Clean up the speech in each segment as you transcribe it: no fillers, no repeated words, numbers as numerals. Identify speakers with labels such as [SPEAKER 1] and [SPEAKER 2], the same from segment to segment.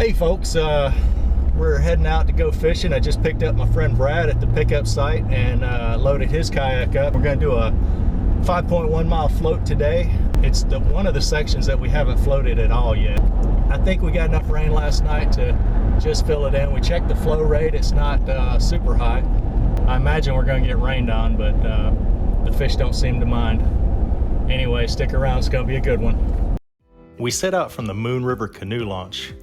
[SPEAKER 1] Hey folks, we're heading out to go fishing. I just picked up my friend Brad at the pickup site and loaded his kayak up. We're going to do a 5.1 mile float today. It's one of the sections that we haven't floated at all yet. I think we got enough rain last night to just fill it in. We checked the flow rate. It's not super high. I imagine we're going to get rained on, but the fish don't seem to mind. Anyway, stick around. It's going to be a good one. We set out from the Moon River canoe launch.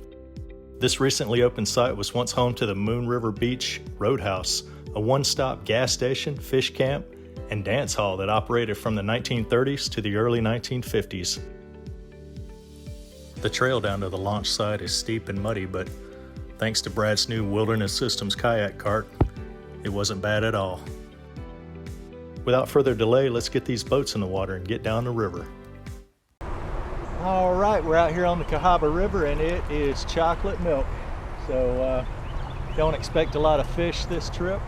[SPEAKER 1] This recently opened site was once home to the Moon River Beach Roadhouse, a one-stop gas station, fish camp, and dance hall that operated from the 1930s to the early 1950s. The trail down to the launch site is steep and muddy, but thanks to Brad's new Wilderness Systems kayak cart, it wasn't bad at all. Without further delay, let's get these boats in the water and get down the river. All right, we're out here on the Cahaba River and it is chocolate milk. So don't expect a lot of fish this trip,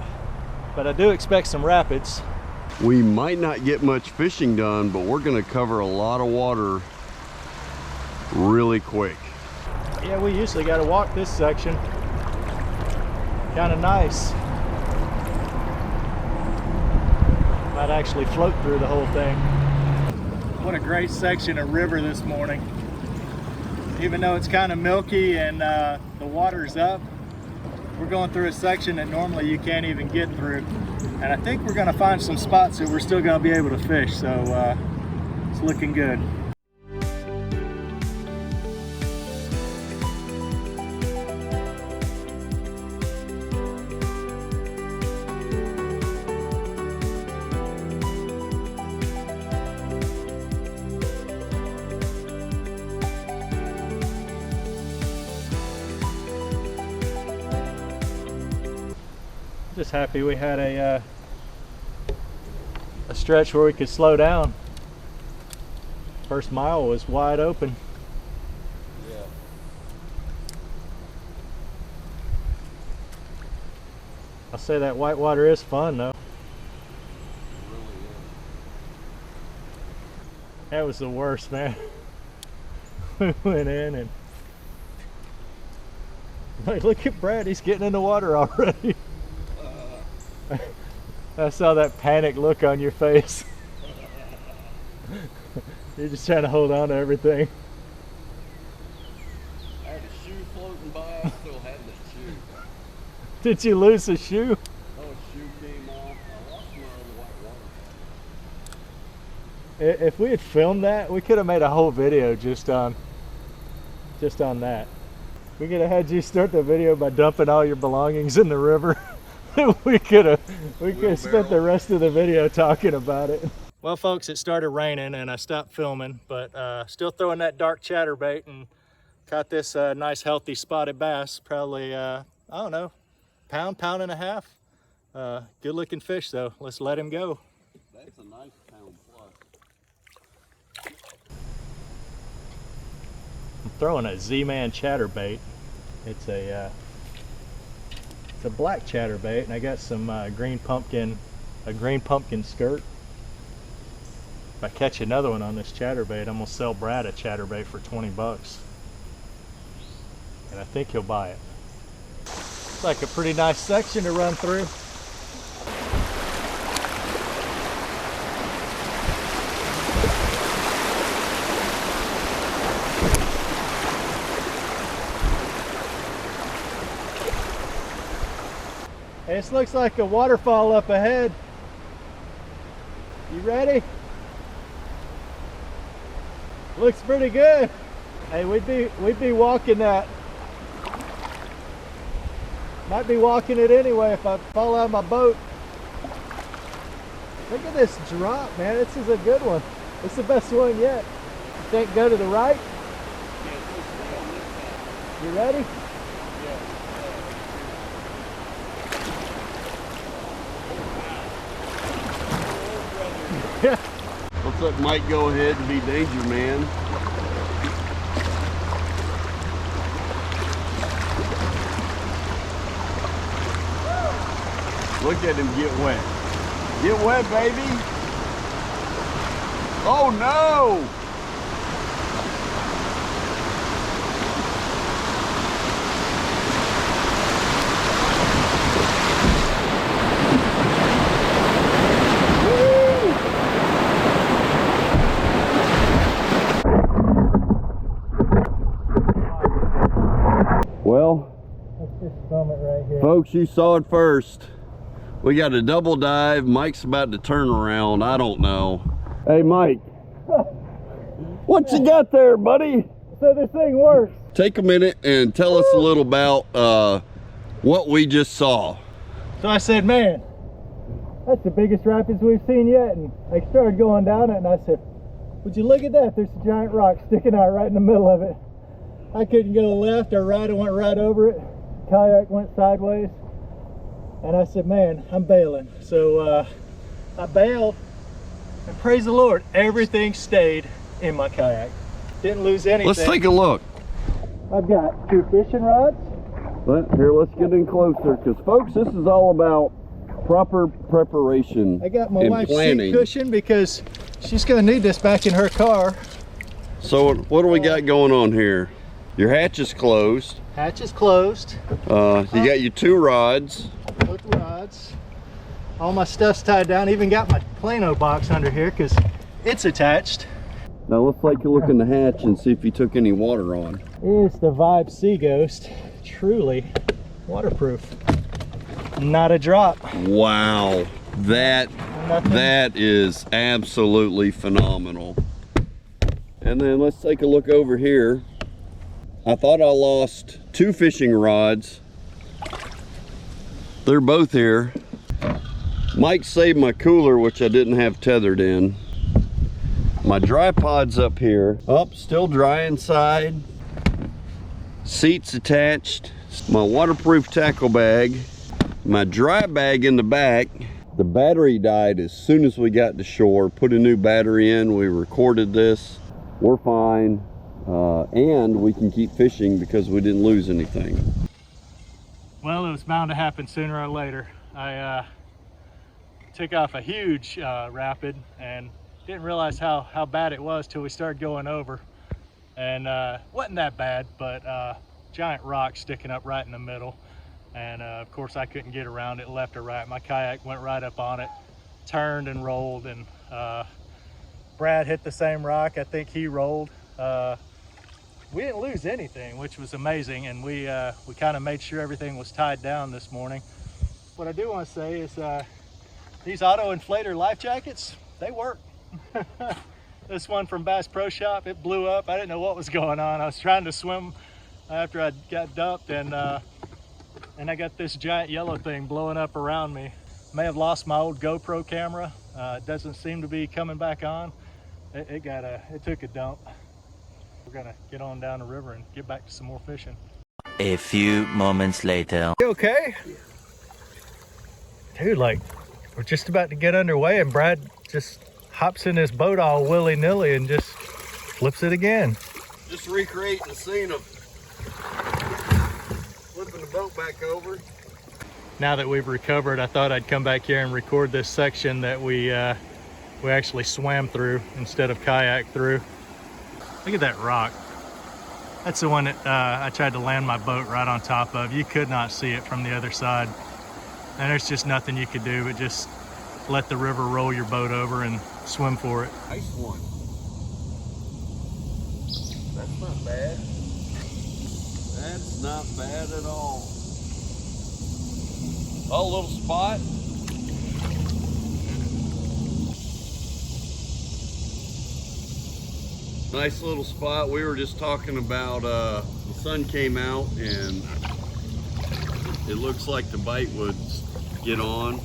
[SPEAKER 1] but I do expect some rapids.
[SPEAKER 2] We might not get much fishing done, but we're gonna cover a lot of water really quick.
[SPEAKER 1] Yeah, we usually got to walk this section. Kind of nice. Might actually float through the whole thing. What a great section of river this morning. Even though it's kind of milky and the water's up, we're going through a section that normally you can't even get through. And I think we're going to find some spots that we're still going to be able to fish, so it's looking good. Just happy we had a stretch where we could slow down. First mile was wide open.
[SPEAKER 2] Yeah.
[SPEAKER 1] I'll say that whitewater is fun though.
[SPEAKER 2] It really is.
[SPEAKER 1] That was the worst, man. We went in and like, look at Brad, he's getting in the water already. I saw that panic look on your face. You're just trying to hold on to everything.
[SPEAKER 2] I had a shoe floating by, I still had the shoe.
[SPEAKER 1] Did you lose a shoe?
[SPEAKER 2] Oh, a shoe came off. I lost my white water.
[SPEAKER 1] If we had filmed that, we could have made a whole video just on that. We could have had you start the video by dumping all your belongings in the river. we could have spent the rest of the video talking about it. Well folks, it started raining and I stopped filming, but still throwing that dark chatterbait and caught this nice healthy spotted bass, probably I don't know, pound and a half. Good looking fish though. Let's let him go.
[SPEAKER 2] That's a nice pound plus.
[SPEAKER 1] I'm throwing a Z-Man chatterbait. It's a black chatterbait, and I got some a green pumpkin skirt. If I catch another one on this chatterbait, I'm gonna sell Brad a chatterbait for 20 bucks. And I think he'll buy it. It's like a pretty nice section to run through. This looks like a waterfall up ahead. You ready? Looks pretty good. Hey, we'd be walking that. Might be walking it anyway if I fall out of my boat. Look at this drop, man. This is a good one. It's the best one yet. You think go to the right? You ready? Yeah.
[SPEAKER 2] Looks like might go ahead and be danger man. Look at him get wet. Get wet, baby. Oh no! Folks, you saw it first. We got a double dive. Mike's about to turn around. I don't know. Hey, Mike. What you got there, buddy?
[SPEAKER 1] So this thing works.
[SPEAKER 2] Take a minute and tell us a little about what we just saw.
[SPEAKER 1] So I said, man, that's the biggest rapids we've seen yet. And I started going down it and I said, would you look at that? There's a giant rock sticking out right in the middle of it. I couldn't go left or right. I went right over it. Kayak went sideways. And I said, man, I'm bailing. So I bailed, and praise the Lord, everything stayed in my kayak. Didn't lose anything.
[SPEAKER 2] Let's take a look.
[SPEAKER 1] I've got 2 fishing rods.
[SPEAKER 2] Here, let's get in closer, because folks, this is all about proper preparation.
[SPEAKER 1] I got my
[SPEAKER 2] and
[SPEAKER 1] wife's
[SPEAKER 2] planning.
[SPEAKER 1] seat cushion because she's going to need this back in her car.
[SPEAKER 2] So what do we got going on here? Your hatch is closed.
[SPEAKER 1] Hatch is closed.
[SPEAKER 2] You got your 2 rods.
[SPEAKER 1] Both rods. All my stuff's tied down. Even got my Plano box under here because it's attached.
[SPEAKER 2] Now let's take a look in the hatch and see if you took any water on.
[SPEAKER 1] It's the Vibe Sea Ghost. Truly waterproof. Not a drop.
[SPEAKER 2] Wow, that is absolutely phenomenal. And then let's take a look over here. I thought I lost 2 fishing rods. They're both here. Mike saved my cooler, which I didn't have tethered in. My dry pod's up here. Oh, still dry inside. Seats attached. My waterproof tackle bag. My dry bag in the back. The battery died as soon as we got to shore. Put a new battery in. We recorded this. We're fine. And we can keep fishing because we didn't lose anything.
[SPEAKER 1] Well, it was bound to happen sooner or later. I took off a huge rapid and didn't realize how bad it was till we started going over. And wasn't that bad, but giant rock sticking up right in the middle. And of course I couldn't get around it left or right. My kayak went right up on it, turned and rolled, and Brad hit the same rock. I think he rolled. We didn't lose anything, which was amazing, and we kind of made sure everything was tied down this morning. What I do want to say is these auto inflator life jackets, they work. This one from Bass Pro Shop, it blew up. I didn't know what was going on. I was trying to swim after I got dumped, and I got this giant yellow thing blowing up around me. May have lost my old GoPro camera. It doesn't seem to be coming back on. It took a dump. We're gonna get on down the river and get back to some more fishing.
[SPEAKER 3] A few moments later.
[SPEAKER 1] You okay? Dude, like, we're just about to get underway and Brad just hops in his boat all willy-nilly and just flips it again.
[SPEAKER 2] Just recreating the scene of flipping the boat back over.
[SPEAKER 1] Now that we've recovered, I thought I'd come back here and record this section that we actually swam through instead of kayak through. Look at that rock. That's the one that I tried to land my boat right on top of. You could not see it from the other side. And there's just nothing you could do but just let the river roll your boat over and swim for it.
[SPEAKER 2] Nice one. That's not bad. That's not bad at all. Oh, little spot. Nice little spot. We were just talking about the sun came out and it looks like the bite would get on.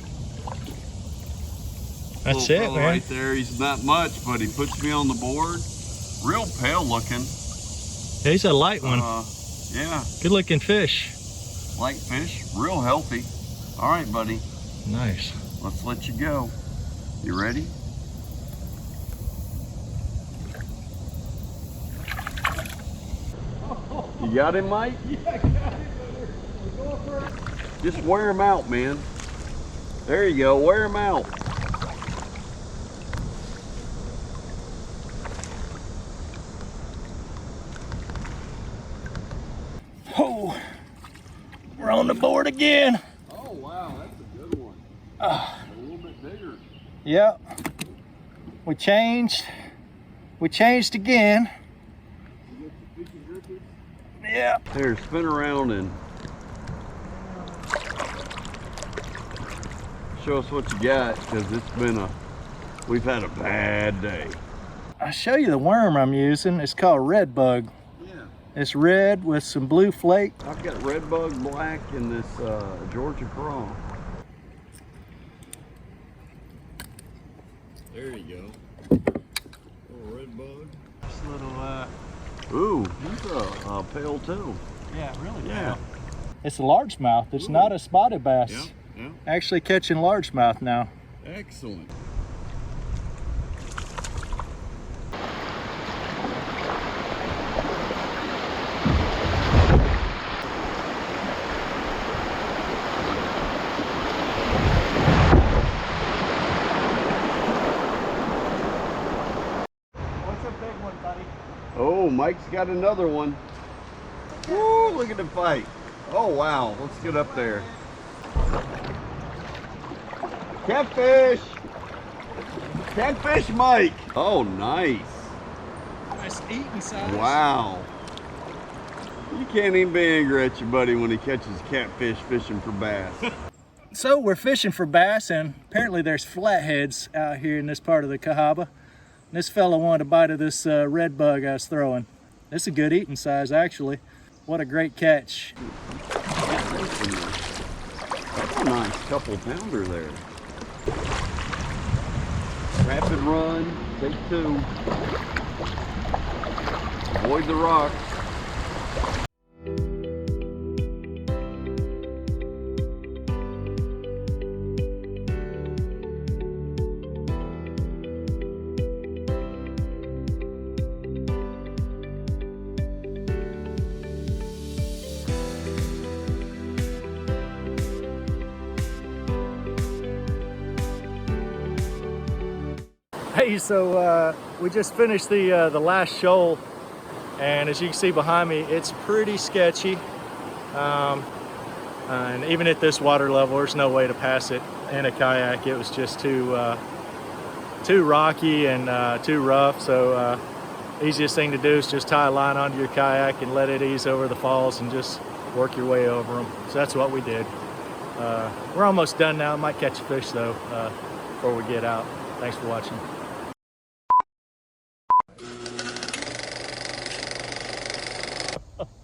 [SPEAKER 1] That's it, man.
[SPEAKER 2] Right there. He's not much, but he puts me on the board. Real pale looking.
[SPEAKER 1] Yeah, he's a light one.
[SPEAKER 2] Yeah.
[SPEAKER 1] Good looking fish.
[SPEAKER 2] Light fish, real healthy. All right, buddy.
[SPEAKER 1] Nice.
[SPEAKER 2] Let's let you go. You ready? You got him, Mike?
[SPEAKER 1] Yeah, I got him. We're going for it.
[SPEAKER 2] Just wear him out, man. There you go, wear him out.
[SPEAKER 1] Oh, we're on the board again.
[SPEAKER 2] Oh, wow, that's a good one. A little bit bigger.
[SPEAKER 1] Yep. We changed again. Yeah.
[SPEAKER 2] Here, spin around and show us what you got, because we've had a bad day.
[SPEAKER 1] I'll show you the worm I'm using. It's called red bug.
[SPEAKER 2] Yeah.
[SPEAKER 1] It's red with some blue flake.
[SPEAKER 2] I've got red bug black and this Georgia craw. There you go. Little red bug.
[SPEAKER 1] This little,
[SPEAKER 2] ooh, he's a pale too.
[SPEAKER 1] yeah, really
[SPEAKER 2] Yeah.
[SPEAKER 1] pale. It's a largemouth. It's not a spotted bass.
[SPEAKER 2] Yeah, yeah.
[SPEAKER 1] Actually catching largemouth now.
[SPEAKER 2] Excellent.
[SPEAKER 1] What's a big one, buddy?
[SPEAKER 2] Oh, Mike's got another one. Woo, look at the fight. Oh, wow. Let's get up there. Catfish. Catfish, Mike. Oh, nice.
[SPEAKER 1] Nice eating size.
[SPEAKER 2] Wow. You can't even be angry at your buddy when he catches catfish fishing for bass.
[SPEAKER 1] So we're fishing for bass, and apparently there's flatheads out here in this part of the Cahaba. This fella wanted a bite of this red bug I was throwing. It's a good eating size, actually. What a great catch.
[SPEAKER 2] That's a nice couple pounder there. Rapid run, take two. Avoid the rocks.
[SPEAKER 1] Hey, so we just finished the last shoal, and as you can see behind me, it's pretty sketchy. And even at this water level, there's no way to pass it in a kayak. It was just too rocky and too rough. So easiest thing to do is just tie a line onto your kayak and let it ease over the falls and just work your way over them. So that's what we did. We're almost done now. Might catch a fish though before we get out. Thanks for watching.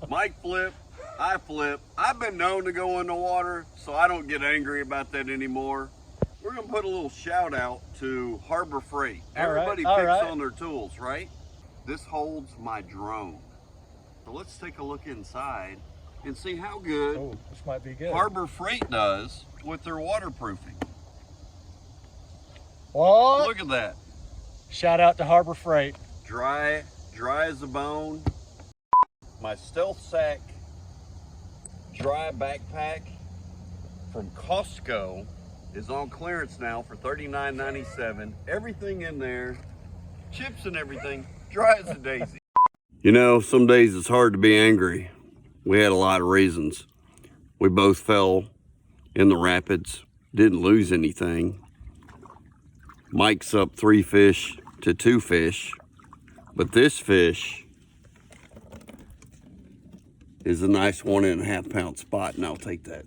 [SPEAKER 2] Mike flip, I flip. I've been known to go in the water, so I don't get angry about that anymore. We're gonna put a little shout out to Harbor Freight. Everybody picks on their tools, right? This holds my drone. So let's take a look inside and see how good,
[SPEAKER 1] This might be good.
[SPEAKER 2] Harbor Freight does with their waterproofing.
[SPEAKER 1] What?
[SPEAKER 2] Look at that.
[SPEAKER 1] Shout out to Harbor Freight.
[SPEAKER 2] Dry as a bone. My Stealth Sack dry backpack from Costco is on clearance now for $39.97. Everything in there, chips and everything, dry as a daisy. You know, some days it's hard to be angry. We had a lot of reasons. We both fell in the rapids, didn't lose anything. Mike's up 3 fish to 2 fish, but this fish is a nice 1.5 pound spot, and I'll take that.